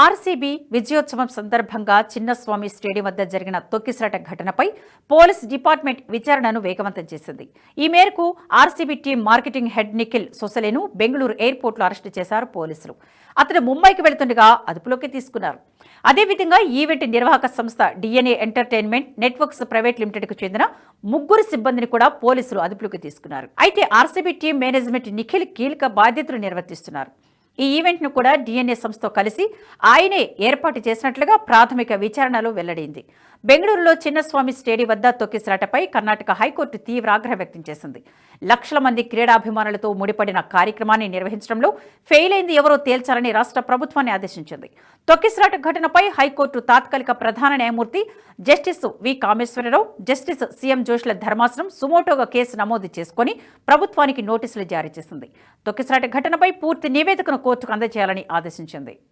RCB విజయోత్సవం సందర్భంగా Chinnaswamy stadium వద్ద జరిగిన తొక్కిసలాట ఘటనపై పోలీస్ డిపార్ట్మెంట్ విచారణను వేగవంతం చేసింది. ఈ మేరకు RCB team marketing head Nikhil సొసలేను బెంగళూరు ఎయిర్పోర్ట్లో అరెస్టు చేశారు పోలీసులు. అతను ముంబైకి వెళుతుండగా అదుపులోకి తీసుకున్నారు. అదేవిధంగా ఈవెంట్ నిర్వాహక సంస్థ డిఎన్ఏ ఎంటర్టైన్మెంట్ నెట్వర్క్స్ ప్రైవేట్ లిమిటెడ్కు చెందిన 3 సిబ్బందిని కూడా పోలీసులు అదుపులోకి తీసుకున్నారు. అయితే ఆర్సీబీ టీం మేనేజ్మెంట్ నిఖిల్ కీలక బాధ్యతలు నిర్వర్తిస్తున్నారు. ఈ ఈవెంట్ను కూడా డిఎన్ఏ సంస్థతో కలిసి ఆయనే ఏర్పాటు చేసినట్లుగా ప్రాథమిక విచారణలో వెల్లడైంది. బెంగళూరులో చిన్నస్వామి స్టేడియం వద్ద తొక్కిసలాటపై కర్ణాటక హైకోర్టు తీవ్ర ఆగ్రహం వ్యక్తం చేసింది. లక్షల మంది క్రీడాభిమానులతో ముడిపడిన కార్యక్రమాన్ని నిర్వహించడంలో ఫెయిల్ అయింది ఎవరో తేల్చాలని రాష్ట్ర ప్రభుత్వాన్ని ఆదేశించింది. తొక్కిసలాట ఘటనపై హైకోర్టు తాత్కాలిక ప్రధాన న్యాయమూర్తి జస్టిస్ వి కామేశ్వరరావు, జస్టిస్ సిఎం జోష్ల ధర్మాసనం సుమోటోగా కేసు నమోదు చేసుకుని ప్రభుత్వానికి నోటీసులు జారీ చేసింది. తొక్కిసలాట ఘటనపై పూర్తి నివేదికను కోర్టుకు అందజేయాలని ఆదేశించింది.